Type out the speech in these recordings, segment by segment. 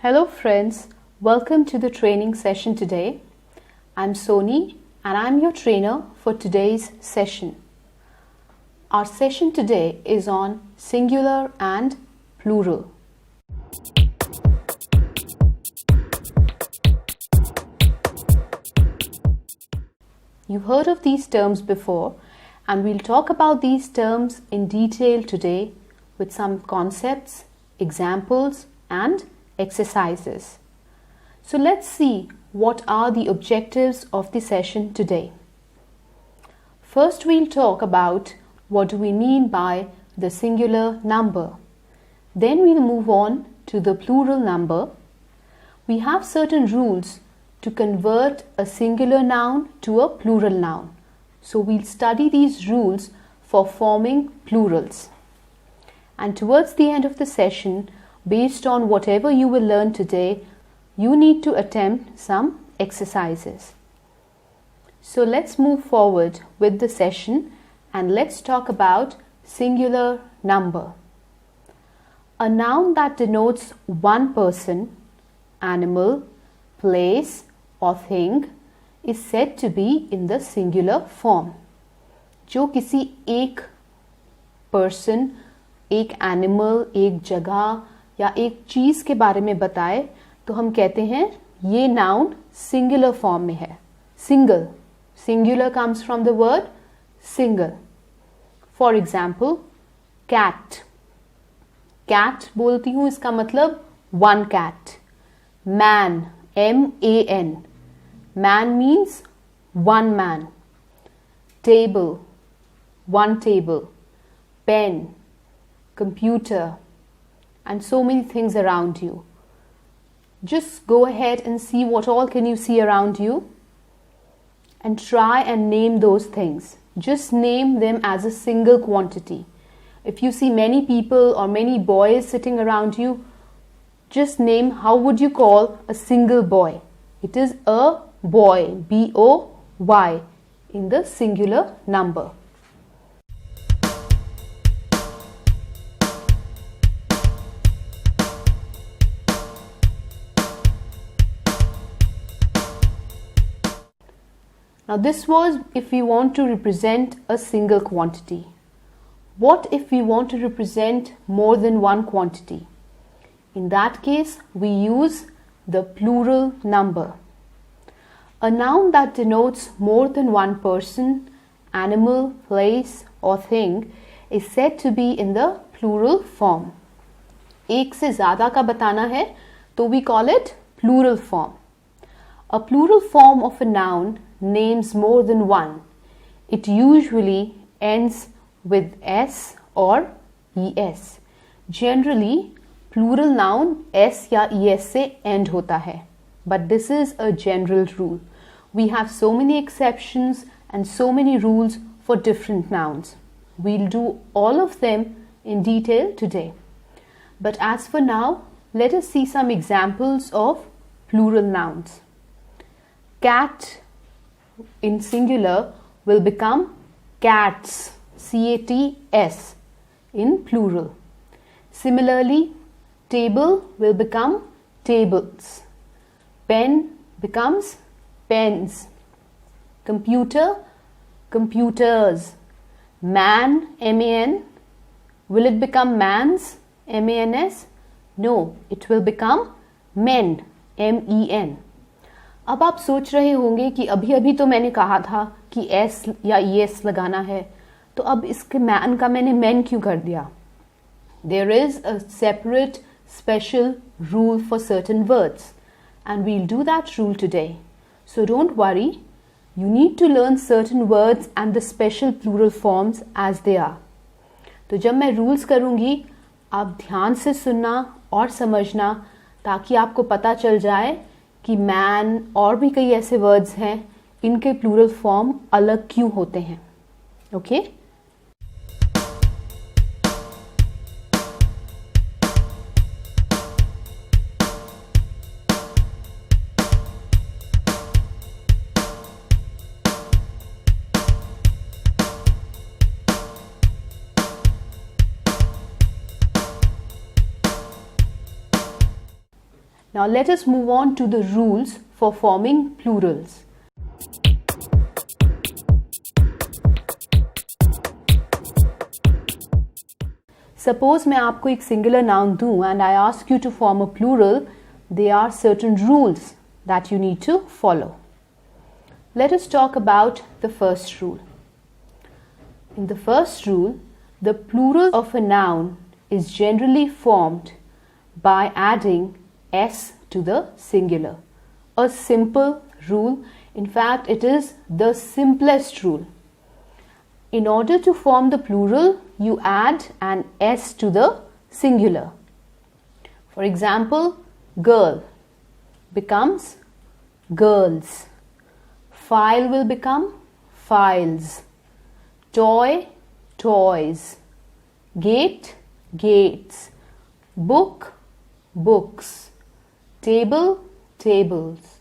Hello friends, welcome to the training session today. I'm Soni and I'm your trainer for today's session. Our session today is on singular and plural. You've heard of these terms before and we'll talk about these terms in detail today with some concepts, examples and exercises. So let's see what are the objectives of the session today. First, we'll talk about what do we mean by the singular number. Then we'll move on to the plural number. We have certain rules to convert a singular noun to a plural noun. So we'll study these rules for forming plurals. And towards the end of the session, based on whatever you will learn today, you need to attempt some exercises. So let's move forward with the session and let's talk about singular number. A noun that denotes one person, animal, place or thing is said to be in the singular form. जो किसी एक person, एक animal, एक जगह या एक चीज के बारे में बताए तो हम कहते हैं ये नाउन सिंगुलर फॉर्म में है. Singular comes from the word single. For example, cat. Cat बोलती हूँ, इसका मतलब one cat. Man, M-A-N. Man means one man. Table, one table. Pen, computer, and so many things around you. Just go ahead and see what all can you see around you and try and name those things. Just name them as a single quantity. If you see many people or many boys sitting around you, just name how would you call a single boy. It is a boy, B-O-Y, in the singular number. Now this was if we want to represent a single quantity. What if we want to represent more than one quantity? In that case, we use the plural number. A noun that denotes more than one person, animal, place or thing is said to be in the plural form. एक से ज़्यादा का बताना है तो we call it plural form. A plural form of a noun names more than one. It usually ends with S or ES. Generally, plural noun S या ES से end होता है. But this is a general rule. We have so many exceptions and so many rules for different nouns. We'll do all of them in detail today. But as for now, let us see some examples of plural nouns. Cat in singular will become cats, C-A-T-S, in plural. Similarly, table will become tables. Pen becomes pens. Computer, computers. Man, M-A-N, will it become mans, M-A-N-S? No, it will become men, M-E-N. अब आप सोच रहे होंगे कि अभी अभी तो मैंने कहा था कि एस या ES लगाना है, तो अब इसके मैन का मैंने मेन क्यों कर दिया? There is a separate special rule for certain words and we'll do that rule today. So don't worry, you need to learn certain words and the special plural forms as they are. तो जब मैं rules करूँगी, आप ध्यान से सुनना और समझना ताकि आपको पता चल जाए कि मैन और भी कई ऐसे वर्ड्स हैं इनके प्लूरल फॉर्म अलग क्यों होते हैं. Okay? Now let us move on to the rules for forming plurals. Suppose मैं आपको एक singular noun दूं and I ask you to form a plural, there are certain rules that you need to follow. Let us talk about the first rule. In the first rule, the plural of a noun is generally formed by adding s to the singular. A simple rule, in fact it is the simplest rule. In order to form the plural, you add an s to the singular. For example, girl becomes girls. File will become files. Toy, toys. Gate, gates. Book, books. Table, tables.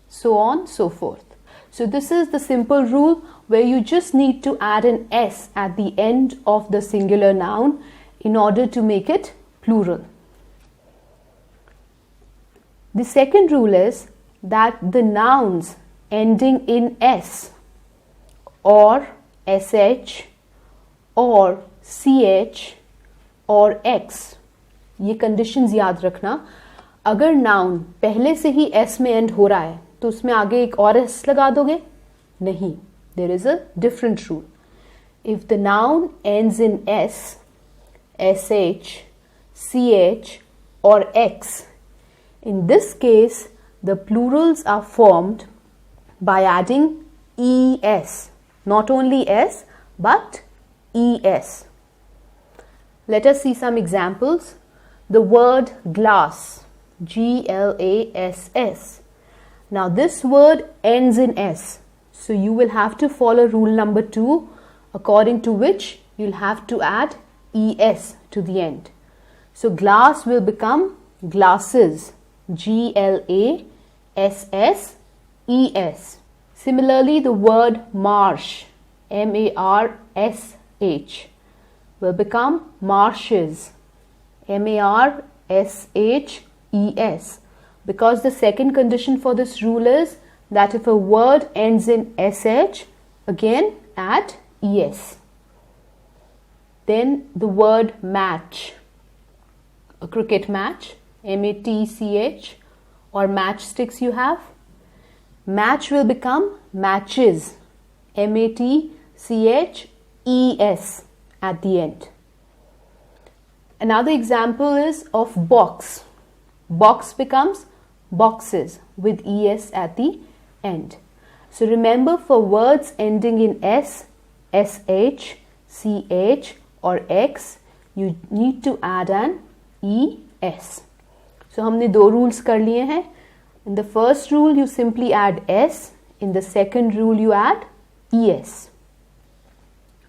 So on, so forth. So this is the simple rule where you just need to add an s at the end of the singular noun in order to make it plural. The second rule is that the nouns ending in s or sh or ch or x, ये conditions याद रखना. अगर noun पहले से ही s में end हो रहा है तो उसमें आगे एक और s लगा दोगे? नहीं. There is a different rule. If the noun ends in s, sh, ch or x, in this case the plurals are formed by adding es. Not only s but es. Let us see some examples. The word glass, glass. Now this word ends in s. So you will have to follow rule number 2, according to which you'll have to add es to the end. So glass will become glasses, glass es. Similarly, the word marsh, marsh, will become marshes, marshes, because the second condition for this rule is that if a word ends in sh, again add es. Then the word match, a cricket match, match, or matchsticks you have. Match will become matches, matches at the end. Another example is of box. Box becomes boxes with es at the end. So remember, for words ending in s, sh, ch or x, you need to add an es. So हमने दो rules कर लिए हैं. In the first rule you simply add s. In the second rule you add es.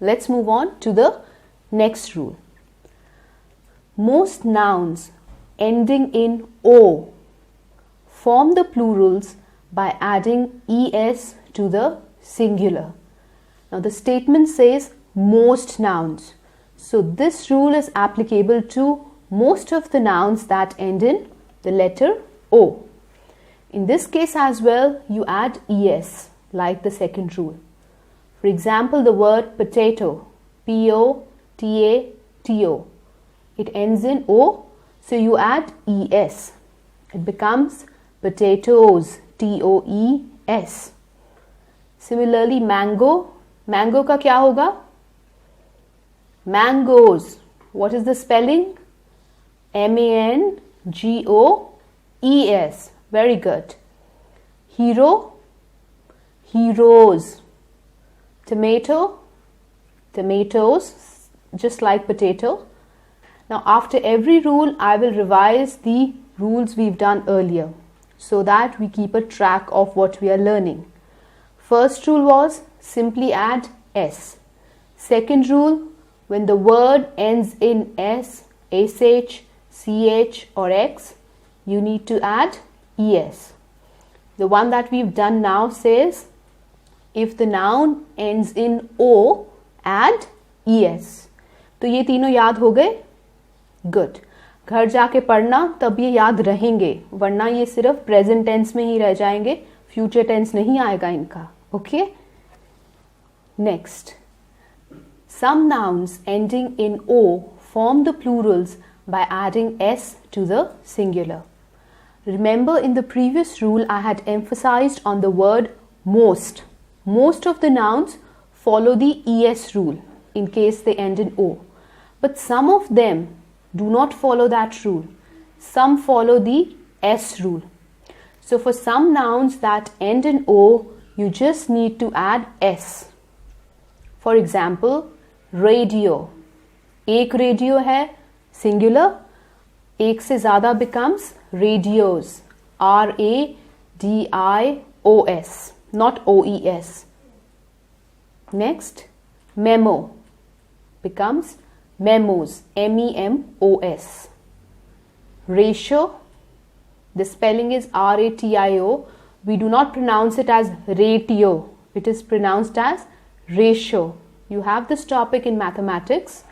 Let's move on to the next rule. Most nouns ending in o form the plurals by adding es to the singular. Now the statement says most nouns. So this rule is applicable to most of the nouns that end in the letter o. In this case as well, you add es like the second rule. For example, the word potato, P-O-T-A-T-O. It ends in o, so you add es. It becomes potatoes, T-O-E-S. Similarly, mango. Mango का क्या होगा? Mangoes. What is the spelling? M-A-N-G-O-E-S. Very good. Hero, heroes. Tomato, tomatoes, just like potato. Now after every rule, I will revise the rules we've done earlier so that we keep a track of what we are learning. First rule was simply add s. Second rule, when the word ends in s, sh, ch or x, you need to add es. The one that we've done now says if the noun ends in o, add es. तो ये तीनों याद हो गए? Good. घर जाके पढ़ना, तब ये याद रहेंगे, वरना ये सिर्फ प्रेजेंट टेंस में ही रह जाएंगे, फ्यूचर टेंस नहीं आएगा इनका. Okay. Next, some nouns ending in O form the plurals by adding S to the singular. Remember, in the previous rule I had emphasized on the word most. Most of the nouns follow the ES rule in case they end in O. But some of them do not follow that rule. Some follow the S rule. So for some nouns that end in O, you just need to add S. For example, radio. एक radio है singular, एक से ज़्यादा becomes radios. RADIOS, not OES. Next, memo becomes memos. MEMOS. Ratio, the spelling is RATIO. We do not pronounce it as ratio. It is pronounced as ratio. You have this topic in mathematics.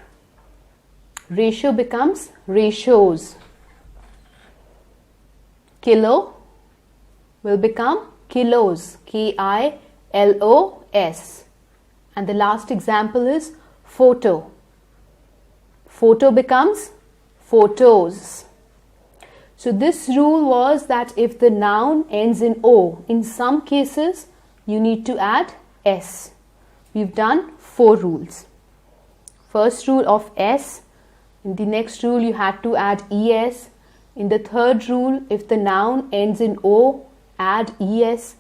Ratio becomes ratios. Kilo will become kilos. KILOS. And the last example is photo. Photo becomes photos. So this rule was that if the noun ends in O, in some cases you need to add S. We've done 4 rules. First rule of S. In the next rule you had to add ES. In the third rule, if the noun ends in O, add ES.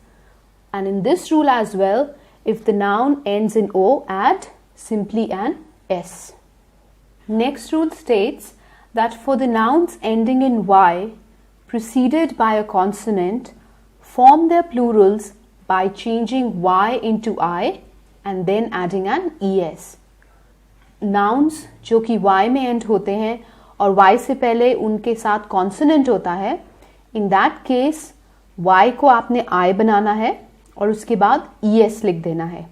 And in this rule as well, if the noun ends in O, add simply an S. Next rule states that for the nouns ending in Y, preceded by a consonant, form their plurals by changing Y into I and then adding an ES. Nouns जो कि Y में end होते हैं और Y से पहले उनके साथ consonant होता है, in that case Y को आपने I बनाना है और उसके बाद ES लिख देना है.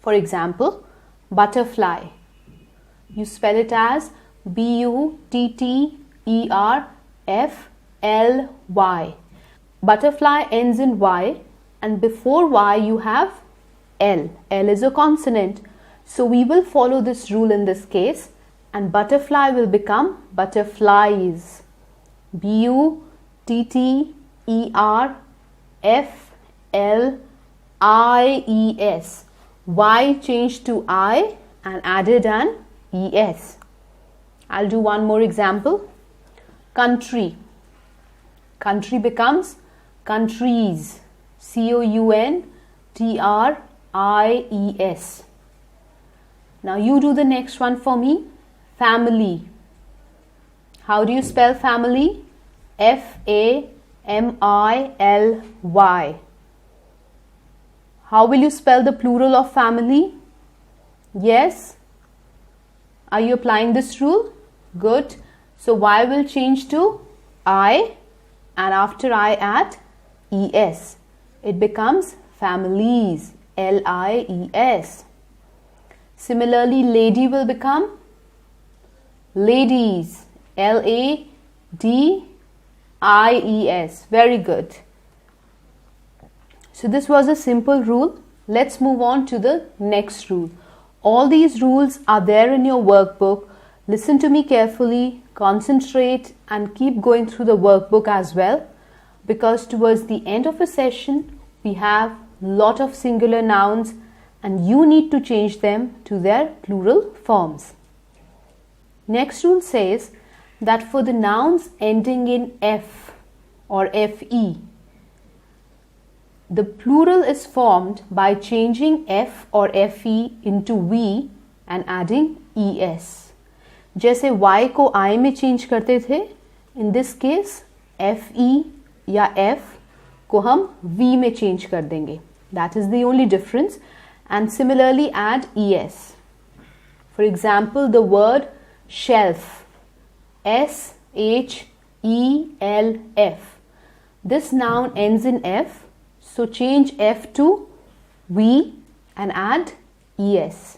For example, butterfly. You spell it as BUTTERFLY. Butterfly ends in Y and before Y you have L. L is a consonant. So we will follow this rule in this case and butterfly will become butterflies. BUTTERFLIES. Y changed to I and added an ES. I'll do one more example. Country. Country becomes countries. COUNTRIES. Now you do the next one for me. Family. How do you spell family? FAMILY. How will you spell the plural of family? Yes? Are you applying this rule? Good. So Y will change to I and after I add ES. It becomes families. LIES. Similarly, lady will become ladies. LADIES. Very good. So this was a simple rule. Let's move on to the next rule. All these rules are there in your workbook. Listen to me carefully, concentrate and keep going through the workbook as well, because towards the end of a session we have lot of singular nouns and you need to change them to their plural forms. Next rule says that for the nouns ending in F or FE, the plural is formed by changing F or FE into V and adding ES. जैसे Y को I में change करते थे, in this case FE या F को हम V में change कर देंगे. That is the only difference. And similarly add ES. For example, the word shelf. SHELF. This noun ends in F. So change F to V and add ES.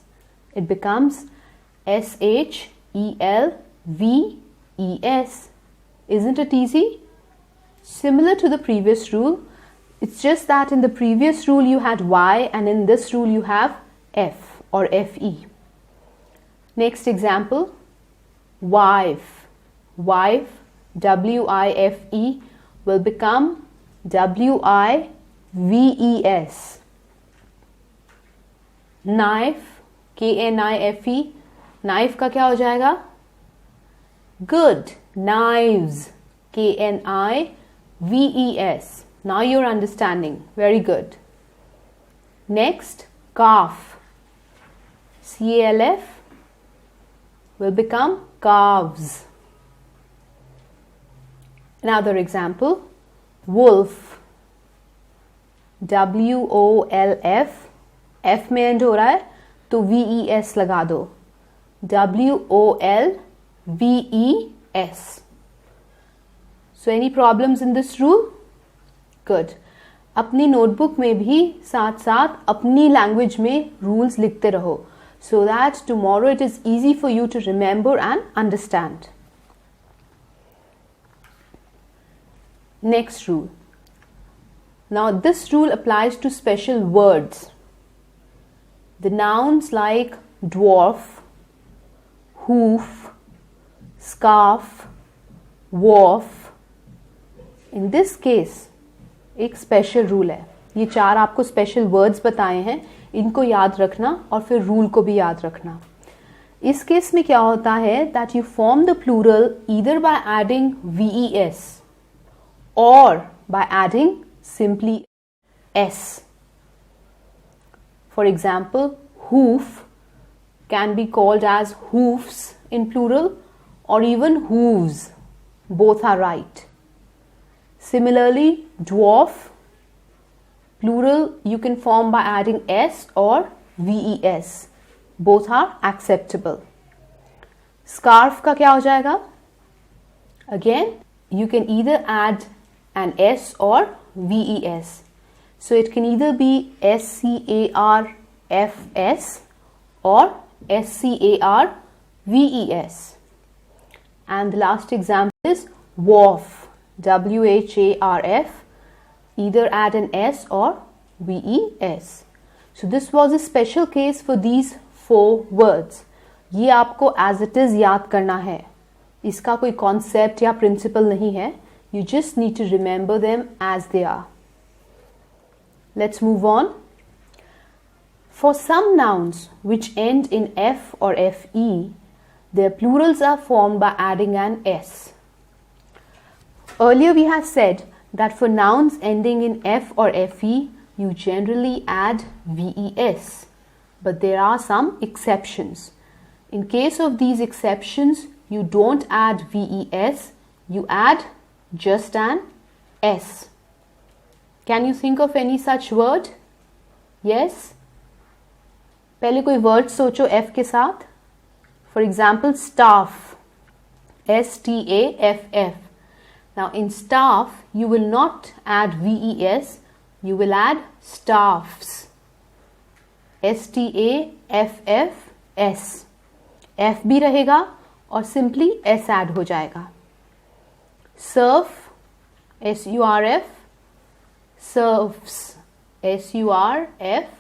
It becomes SHELVES. VES. Isn't it easy? Similar to the previous rule, it's just that in the previous rule you had Y and in this rule you have F or FE. Next example, wife. Wife, WIFE, will become WIVES. Knife, KNIFE, knife का क्या हो जाएगा? Good, knives, KNIVES. Now you're understanding. Very good. Next, calf. CALF will become calves. Another example, wolf. WOLF. F में end हो रहा है तो VES लगा दो. WOLVES. So any problems in this rule? Good. अपनी नोटबुक में भी साथ साथ अपनी लैंग्वेज में रूल्स लिखते रहो so that tomorrow it is easy for you to remember and understand. Next rule. Now this rule applies to special words. The nouns like dwarf, hoof, scarf, wharf. In this case, एक special rule है. ये चार आपको special words बताए हैं, इनको याद रखना और फिर रूल को भी याद रखना. इस केस में क्या होता है that you form the plural either by adding VES और by adding simply S. For example, hoof can be called as hoofs in plural or even hooves. Both are right. Similarly, dwarf, plural you can form by adding S or VES. Both are acceptable. Scarf का क्या हो जाएगा? Again, you can either add an S or VES. So it can either be SCARFS or SCARVES. And the last example is wharf. WHARF. Either add an S or VES. So this was a special case for these 4 words. ये आपको as it is याद करना है. इसका कोई concept या principle नहीं है. You just need to remember them as they are. Let's move on. For some nouns which end in F or FE, their plurals are formed by adding an S. Earlier we have said that for nouns ending in F or FE, you generally add VES. But there are some exceptions. In case of these exceptions, you don't add VES, you add just an S. Can you think of any such word? Yes? पहले कोई word सोचो F के साथ. For example, staff. STAFF. Now in staff, you will not add VES, you will add staffs. STAFFS. F भी रहेगा और simply S add हो जाएगा. Surf, SURF, surfs, SURFS.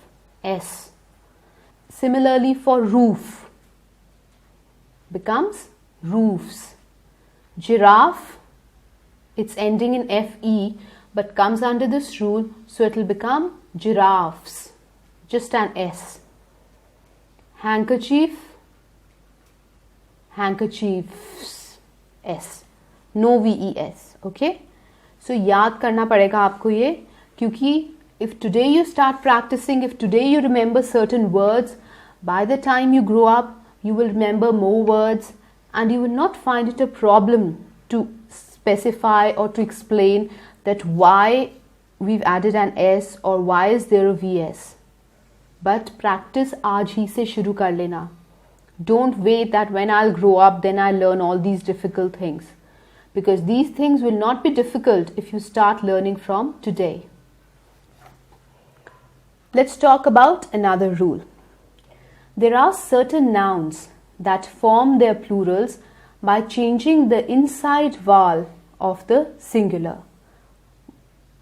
Similarly for roof, becomes roofs. Giraffe, it's ending in FE but comes under this rule, so it will become giraffes, just an S. Handkerchief, handkerchiefs, S, no VES. Okay, so याद करना पड़ेगा आपको ये, क्योंकि if today you start practicing, if today you remember certain words, by the time you grow up you will remember more words and you will not find it a problem to specify or to explain that why we've added an S or why is there a VS. But practice आज ही से शुरू कर लेना. Don't wait that when I'll grow up then I'll learn all these difficult things, because these things will not be difficult if you start learning from today. Let's talk about another rule. There are certain nouns that form their plurals by changing the inside vowel of the singular.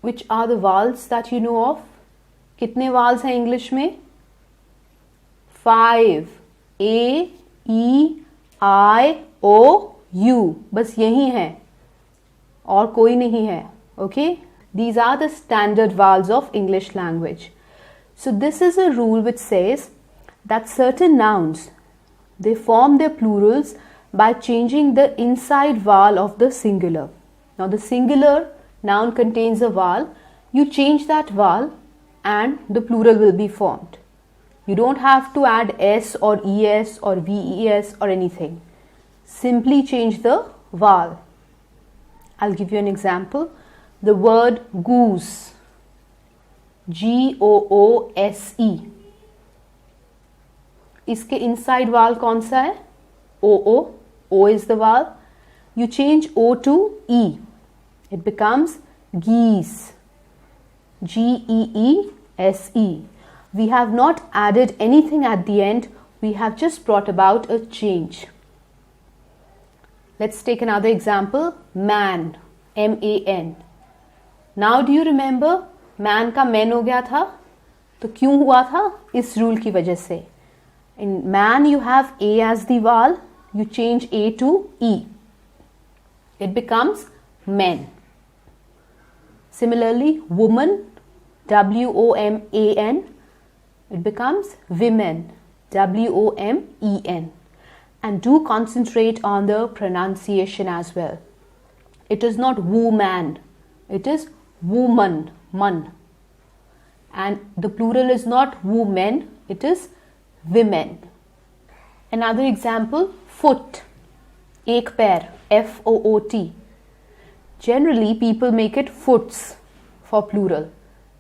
Which are the vowels that you know of? कितने vowels हैं English में? 5. A, E, I, O, U. बस यही है और कोई नहीं है. Okay? These are the standard vowels of English language. So this is a rule which says that certain nouns, they form their plurals by changing the inside vowel of the singular. Now the singular noun contains a vowel. You change that vowel and the plural will be formed. You don't have to add S or ES or VES or anything. Simply change the vowel. I'll give you an example. The word goose, Goose. इसके inside vowel कौन सा है? O. O is the vowel. You change O to E. It becomes geese, Geese. We have not added anything at the end. We have just brought about a change. Let's take another example. Man, MAN. Now do you remember man का man हो गया था? तो क्यों हुआ था? इस rule की वजह से. In man you have A as the vowel. You change A to E. It becomes men. Similarly, woman, WOMAN. It becomes women, WOMEN. And do concentrate on the pronunciation as well. It is not woman. It is woman, man. And the plural is not women, it is women. Another example, foot, ek pair, FOOT. Generally people make it foots for plural.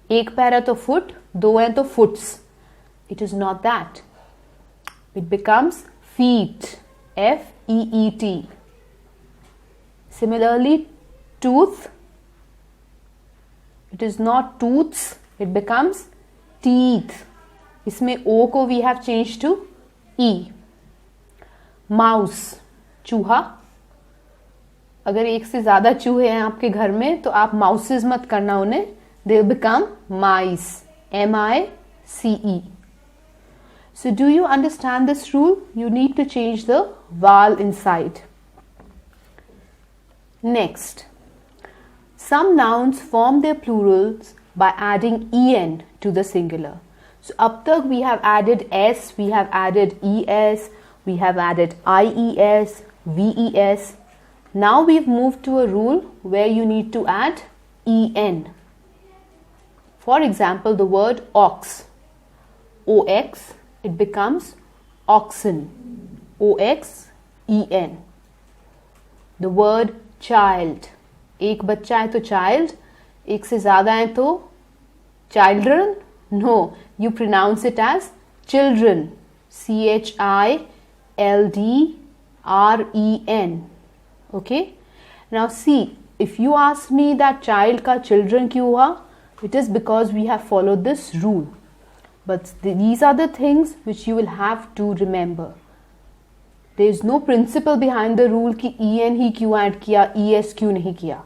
Ek pair hai to foot, do hai to foots. It is not that. It becomes feet, FEET. Similarly, tooth, it is not tooths, it becomes teeth. इसमें O को we have changed to E. Mouse, चूहा. अगर एक से ज़्यादा चूहे हैं आपके घर में तो आप माउसेस मत करना उन्हें. They will become mice, MICE. So do you understand this rule? You need to change the vowel inside. Next, some nouns form their plurals by adding en to the singular. So up tak we have added s, we have added es, we have added ies, ves. Now we've moved to a rule where you need to add en. For example, the word ox, ox, it becomes oxen, oxen. The word child, एक बच्चा है तो child, एक से ज़्यादा है तो children. No, you pronounce it as children, CHILDREN. Okay. Now see, if you ask me that child का children क्यों हुआ, it is because we have followed this rule. But these are the things which you will have to remember. There is no principle behind the rule कि en ही क्यों add किया, es क्यों नहीं किया.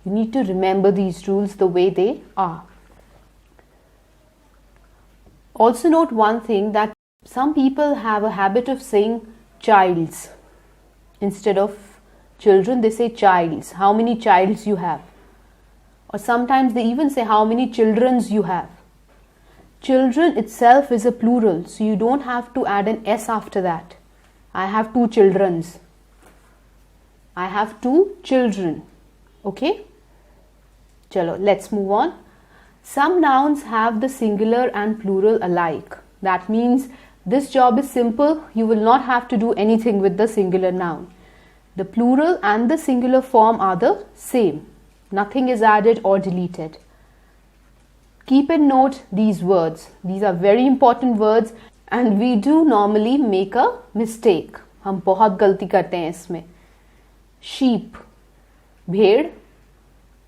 You need to remember these rules the way they are. Also note one thing, that some people have a habit of saying childs. Instead of children, they say childs. How many childs you have? Or sometimes they even say how many childrens you have. Children itself is a plural, so you don't have to add an S after that. I have 2 childrens. I have 2 children. Okay? Chalo, let's move on. Some nouns have the singular and plural alike. That means this job is simple. You will not have to do anything with the singular noun. The plural and the singular form are the same. Nothing is added or deleted. Keep in note these words. These are very important words and we do normally make a mistake. हम बहुत गलती करते हैं इसमें. Sheep, भेड़.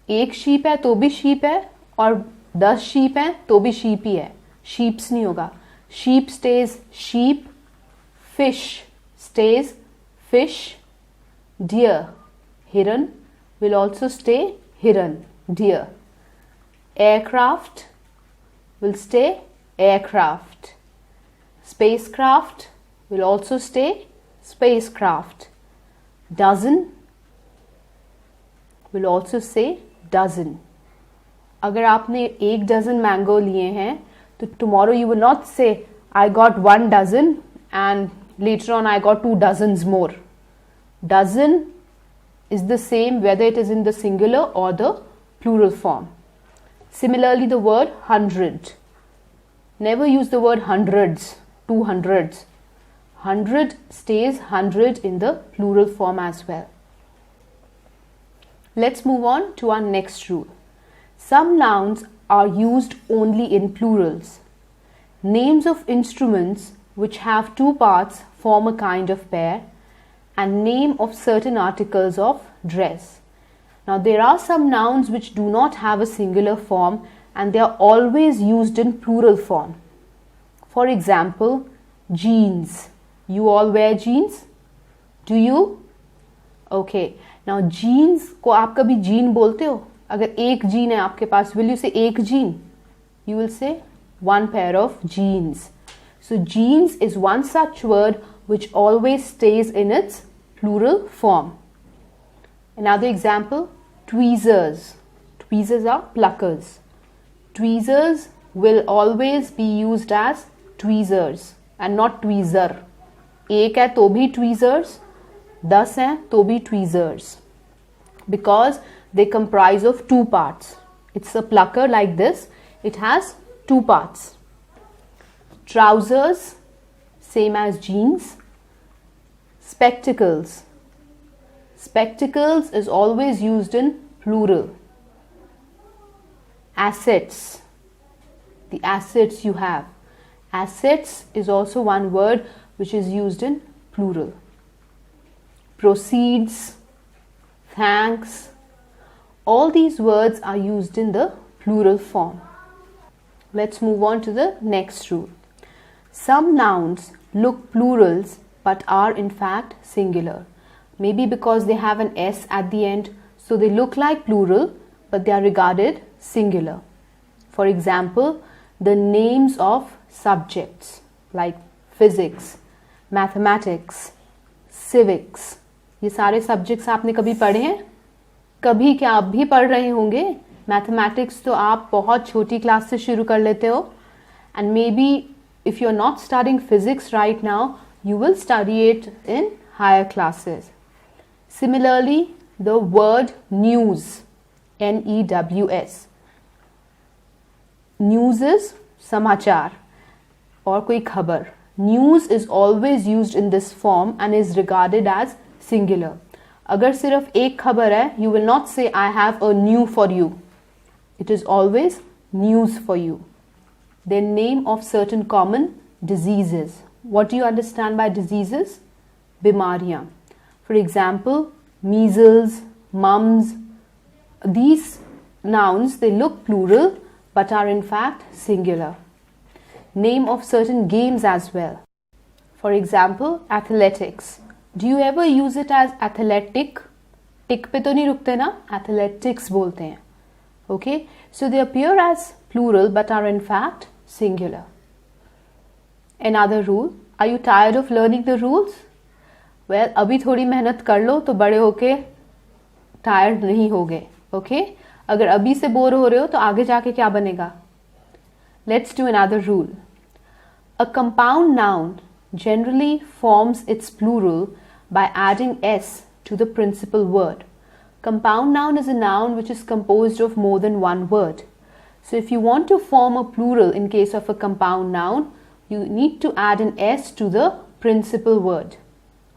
एक sheep है तो भी sheep है और 10 sheep हैं तो भी sheep ही है. Sheeps नहीं होगा. Sheep stays sheep. Fish stays fish. Deer, hiran will also stay hiran, deer. Aircraft will stay aircraft. Spacecraft will also stay spacecraft. Dozen will also say dozen. अगर आपने 1 dozen mango लिए हैं तो tomorrow you will not say I got 1 dozen and later on I got 2 dozens more. Dozen is the same whether it is in the singular or the plural form. Similarly, the word 100. Never use the word hundreds, 200s. 100 stays 100 in the plural form as well. Let's move on to our next rule. Some nouns are used only in plurals. Names of instruments which have 2 parts form a kind of pair, and name of certain articles of dress. Now there are some nouns which do not have a singular form and they are always used in plural form. For example, jeans. You all wear jeans? Do you? Okay. Now jeans को आप कभी jean बोलते हो? अगर एक jean है आपके पास, will you say एक jean? You will say one pair of jeans. So jeans is one such word which always stays in its plural form. Another example, tweezers. Tweezers are pluckers. Tweezers will always be used as tweezers and not tweezer. एक है तो भी tweezers, 10 हैं तो भी tweezers, because they comprise of 2 parts. It's a plucker like this. It has 2 parts. Trousers, same as jeans. Spectacles. Spectacles is always used in plural. Assets. The assets you have. Assets is also one word which is used in plural. Proceeds, thanks. All these words are used in the plural form. Let's move on to the next rule. Some nouns look plurals but are in fact singular. Maybe because they have an S at the end, so they look like plural but they are regarded singular. For example, the names of subjects like physics, mathematics, civics. ये सारे subjects आपने कभी पढ़े हैं? कभी क्या आप भी पढ़ रहे होंगे? Mathematics तो आप बहुत छोटी क्लास से शुरू कर लेते हो, and maybe if you are not studying physics right now, you will study it in higher classes. Similarly, the word news, N-E-W-S. News is समाचार और कोई खबर. News is always used in this form and is regarded as singular. अगर सिर्फ एक खबर है, you will not say I have a new for you. It is always news for you. Then name of certain common diseases. What do you understand by diseases? बीमारियां. For example, measles, mumps. These nouns, they look plural but are in fact singular. Name of certain games as well. For example, athletics. Do you ever use it as athletic? टिक पे तो नहीं रुकते ना, athletics बोलते हैं. Okay, so they appear as plural but are in fact singular. Another rule. Are you tired of learning the rules? Well, अभी थोड़ी मेहनत कर लो तो बड़े होके tired नहीं होगे. Okay, अगर अभी से बोर हो रहे हो तो आगे जाके क्या बनेगा? Let's do another rule. A compound noun generally forms its plural by adding s to the principal word. Compound noun is a noun which is composed of more than one word. So if you want to form a plural in case of a compound noun, you need to add an s to the principal word.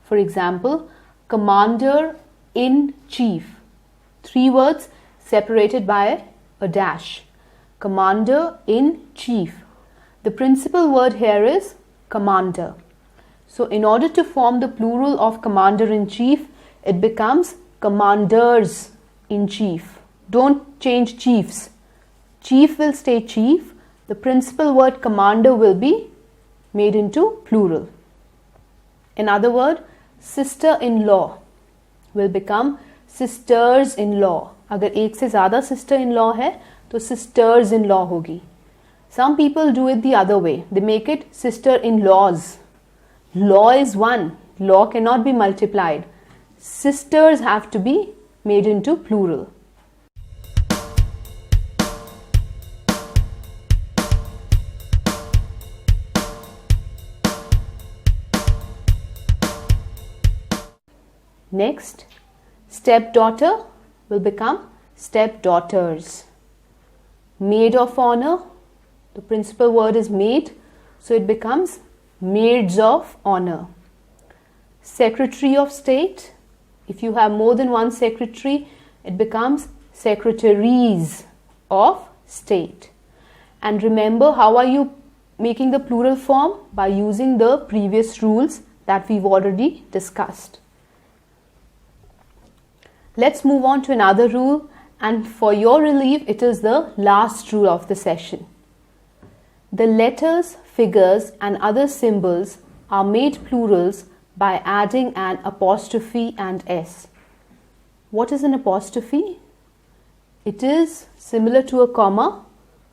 For example, commander-in-chief. 3 words separated by a dash. Commander-in-chief. The principal word here is commander. So in order to form the plural of commander-in-chief, it becomes commanders-in-chief. Don't change chiefs. Chief will stay chief. The principal word commander will be made into plural. Another word, sister-in-law. will become sisters-in-law. अगर एक से ज़्यादा sister-in-law है तो sisters-in-law होगी. Some people do it the other way. They make it sister-in-laws. Law is one. Law cannot be multiplied. Sisters have to be made into plural. Next, stepdaughter will become stepdaughters. Maid of honor, the principal word is maid, so it becomes maids of honor. Secretary of state, if you have more than one secretary, it becomes secretaries of state. And remember, how are you making the plural form? By using the previous rules that we've already discussed. Let's move on to another rule, and for your relief, it is the last rule of the session. The letters, figures and other symbols are made plurals by adding an apostrophe and s. What is an apostrophe? It is similar to a comma.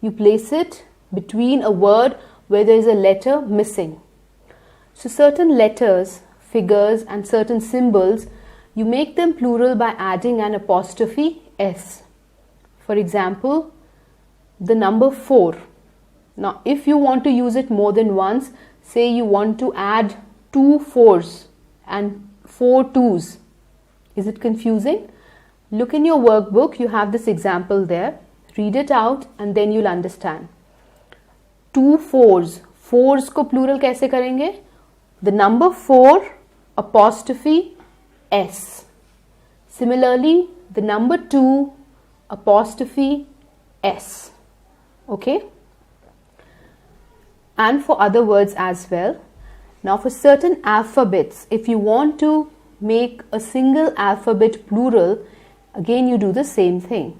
You place it between a word where there is a letter missing. So certain letters, figures and certain symbols, you make them plural by adding an apostrophe s. For example, the number 4. Now, if you want to use it more than once, say you want to add 2 4s and 4 2s. Is it confusing? Look in your workbook, you have this example there. Read it out and then you'll understand. 2 4s. 4s को plural कैसे करेंगे? The number 4 apostrophe s. Similarly, the number 2 apostrophe s. Okay? And for other words as well. Now for certain alphabets, if you want to make a single alphabet plural, again you do the same thing.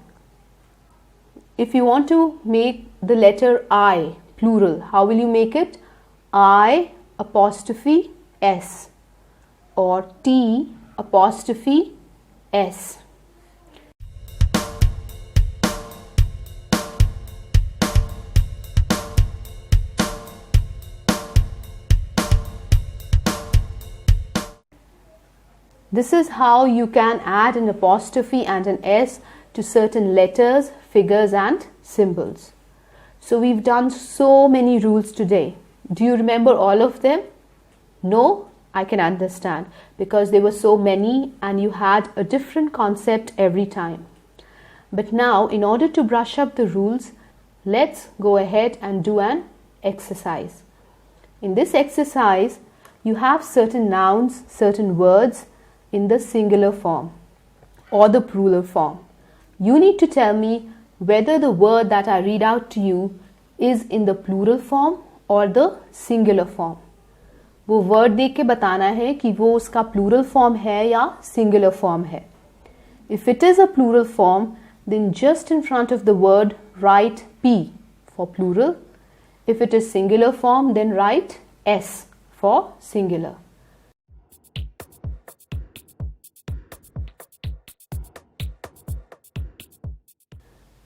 If you want to make the letter I plural, how will you make it? I apostrophe s or T apostrophe s. This is how you can add an apostrophe and an s to certain letters, figures and symbols. So we've done so many rules today. Do you remember all of them? No? I can understand, because there were so many and you had a different concept every time. But now, in order to brush up the rules, let's go ahead and do an exercise. In this exercise, you have certain nouns, certain words in the singular form or the plural form. You need to tell me whether the word that I read out to you is in the plural form or the singular form. वो word देख के बताना है कि वो उसका plural form है या सिंगुलर फॉर्म है. If it is a plural form, then just in front of the word write P for plural. If it is singular form, then write S for singular.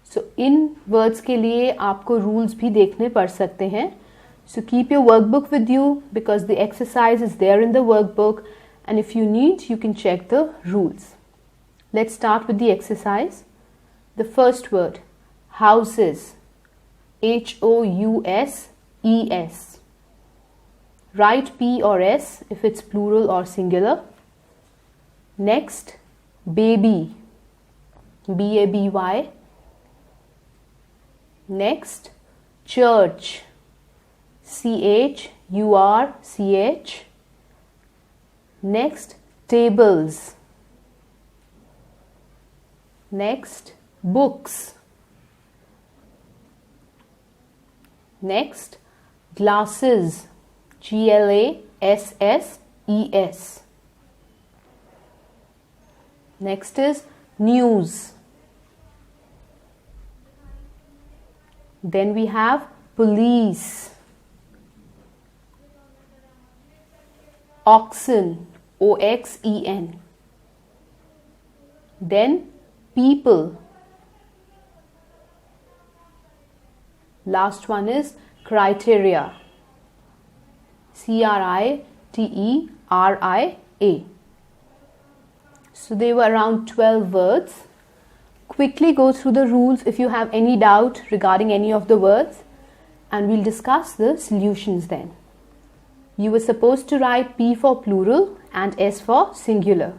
So in words के लिए आपको rules भी देखने पड़ सकते हैं. So keep your workbook with you, because the exercise is there in the workbook, and if you need, you can check the rules. Let's start with the exercise. The first word, houses, H-O-U-S-E-S. Write P or S if it's plural or singular. Next, baby, B-A-B-Y. Next, church, C-H-U-R-C-H. Next, tables. Next, books. Next, glasses, G-L-A-S-S-E-S. Next is news. Then we have police, oxen, O-X-E-N. Then people. Last one is criteria. CRITERIA. So they were around 12 words. Quickly go through the rules if you have any doubt regarding any of the words, and we'll discuss the solutions then. You were supposed to write P for plural and S for singular.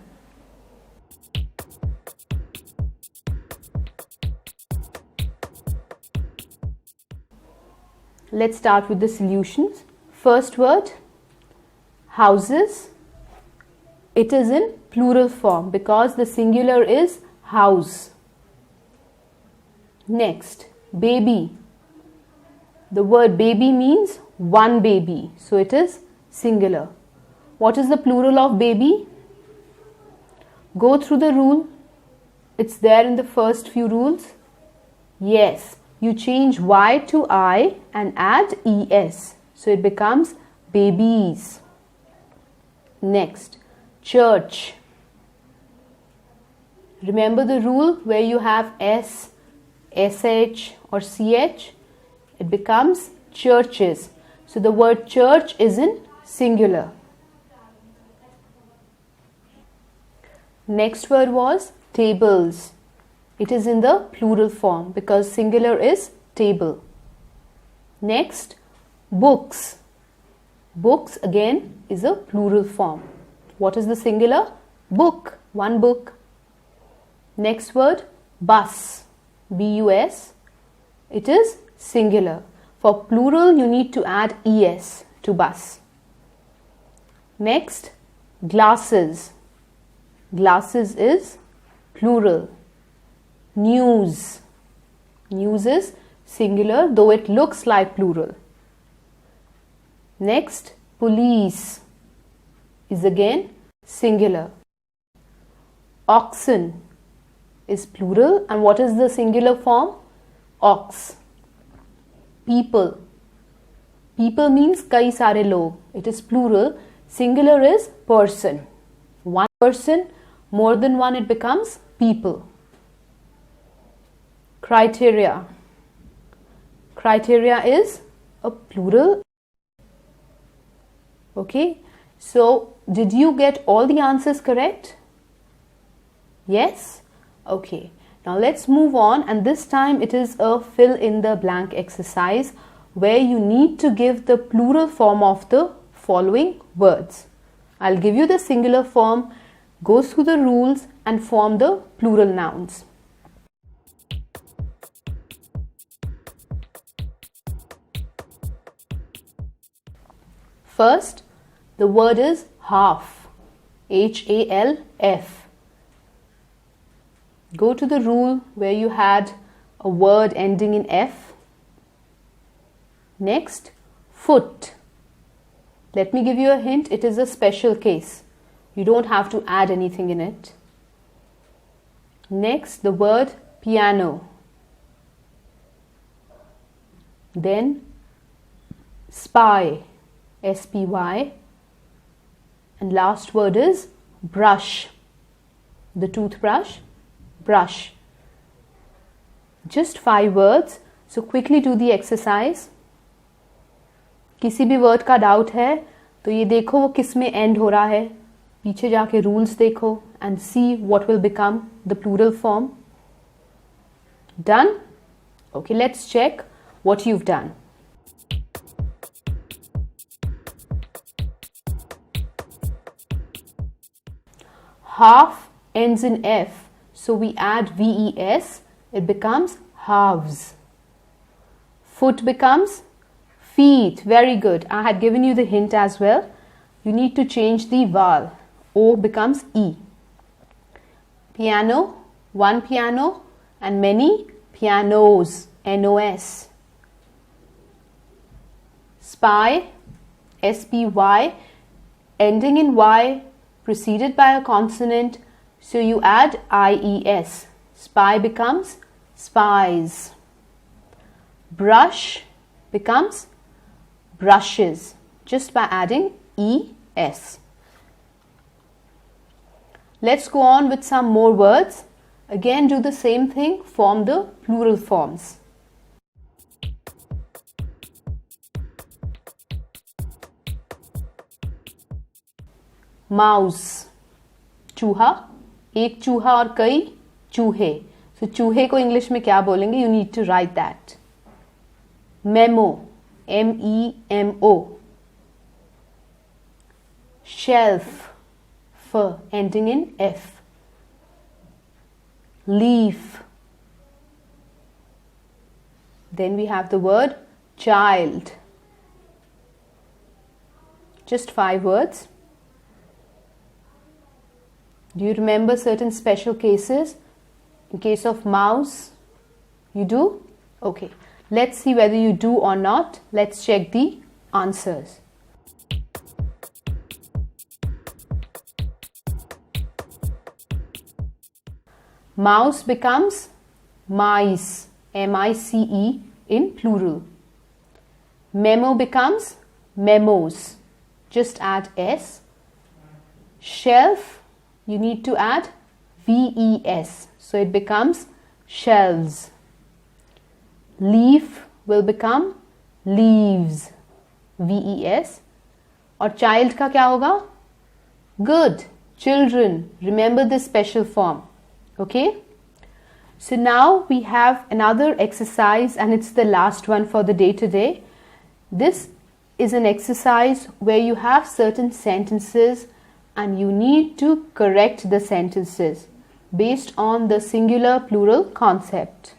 Let's start with the solutions. First word, houses. It is in plural form because the singular is house. Next, baby. The word baby means one baby, so it is singular. What is the plural of baby? Go through the rule. It's there in the first few rules. Yes, you change Y to I and add ES, so it becomes babies. Next, church. Remember the rule where you have S, SH or CH? It becomes churches. So the word church is in singular. Next word was tables. It is in the plural form because singular is table. Next, books. Books again is a plural form. What is the singular? Book, one book. Next word, bus. BUS. It is singular. For plural, you need to add ES to bus. Next, glasses. Glasses is plural. News. News is singular, though it looks like plural. Next, police is again singular. Oxen is plural, and what is the singular form? Ox. People. People means kai sare log. It is plural. Singular is person. One person, more than one, it becomes people. Criteria. Criteria is a plural. Okay. So, did you get all the answers correct? Yes? Okay. Now let's move on, and this time it is a fill in the blank exercise where you need to give the plural form of the following words. I'll give you the singular form, go through the rules and form the plural nouns. First, the word is half. HALF. Go to the rule where you had a word ending in F. Next, foot. Let me give you a hint. It is a special case. You don't have to add anything in it. Next, the word piano. Then, spy. SPY. And last word is brush. The toothbrush. Brush. Just 5 words. So quickly do the exercise. किसी भी word का doubt है तो ये देखो वो किस में एंड हो रहा है, पीछे जाके रूल्स देखो and see what will become the plural form. Done? Okay, let's check what you've done. Half ends in F, so we add VES, it becomes halves. Foot becomes feet. Very good. I had given you the hint as well. You need to change the vowel. O becomes E. Piano, one piano, and many pianos. NOS. Spy, SPY, ending in Y, preceded by a consonant, so you add IES. Spy becomes spies. Brush becomes brushes, just by adding ES. Let's go on with some more words. Again, do the same thing, form the plural forms. Mouse, चूहा, एक चूहा और कई चूहे. So चूहे को English में क्या बोलेंगे? You need to write that. Memo, M-E-M-O. Shelf, F ending in F. Leaf. Then we have the word child. Just 5 words. Do you remember certain special cases? In case of mouse, you do? Okay. Let's see whether you do or not. Let's check the answers. Mouse becomes mice, M-I-C-E in plural. Memo becomes memos, just add S. Shelf, you need to add V-E-S, so it becomes shelves. Leaf will become leaves, V-E-S. और child का क्या होगा? Good, children. Remember this special form. Okay, so now we have another exercise, and it's the last one for the day today. This is an exercise where you have certain sentences and you need to correct the sentences based on the singular plural concept.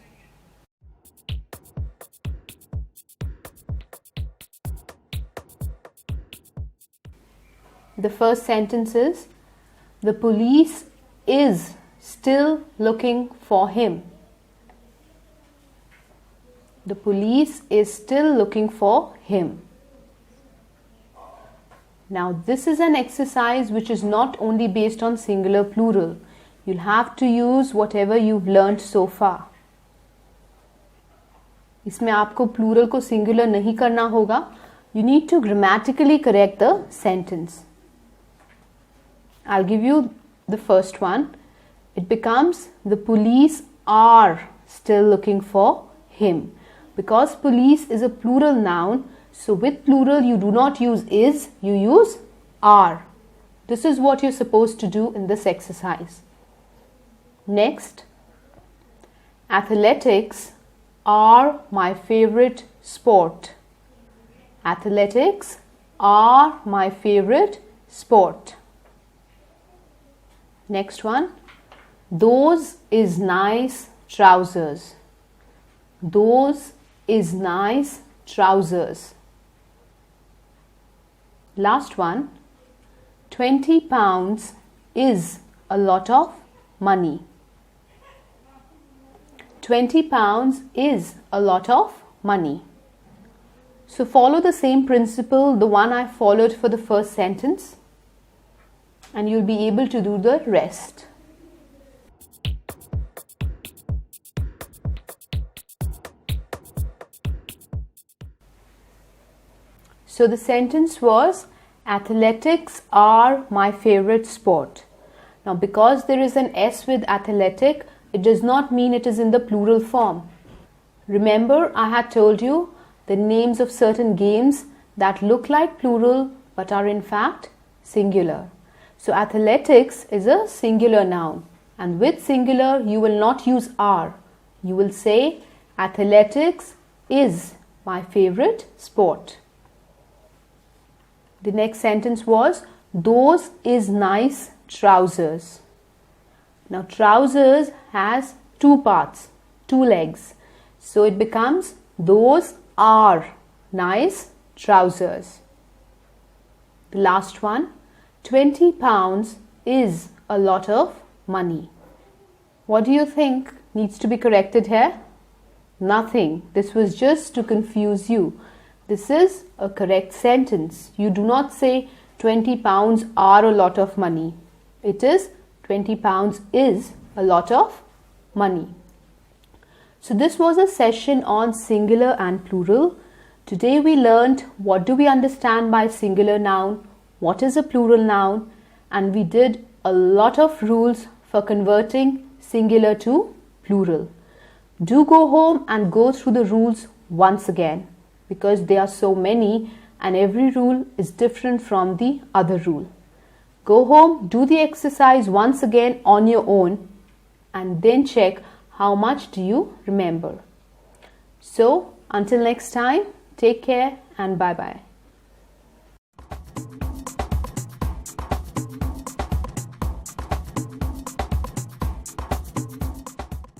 The first sentence is, the police is still looking for him. The police is still looking for him. Now this is an exercise which is not only based on singular plural. You'll have to use whatever you've learned so far. इसमें आपको plural को singular नहीं करना होगा. You need to grammatically correct the sentence. I'll give you the first one. It becomes, the police are still looking for him. Because police is a plural noun, so with plural you do not use is, you use are. This is what you're supposed to do in this exercise. Next, athletics are my favorite sport. Athletics are my favorite sport. Next one. Those is nice trousers. Those is nice trousers. Last one. 20 pounds is a lot of money. 20 pounds is a lot of money. So follow the same principle, the one I followed for the first sentence, and you'll be able to do the rest. So the sentence was, athletics are my favorite sport. Now because there is an S with athletic, it does not mean it is in the plural form. Remember, I had told you the names of certain games that look like plural but are in fact singular. So athletics is a singular noun, and with singular you will not use are. You will say athletics is my favorite sport. The next sentence was, those is nice trousers. Now trousers has two parts, two legs. So it becomes, those are nice trousers. The last one, 20 pounds is a lot of money. What do you think needs to be corrected here? Nothing. This was just to confuse you. This is a correct sentence. You do not say 20 pounds are a lot of money. It is 20 pounds is a lot of money. So this was a session on singular and plural. Today we learned what do we understand by singular noun, what is a plural noun, and we did a lot of rules for converting singular to plural. Do go home and go through the rules once again, because there are so many and every rule is different from the other rule. Go home, do the exercise once again on your own, and then check how much do you remember. So, until next time, take care and bye-bye.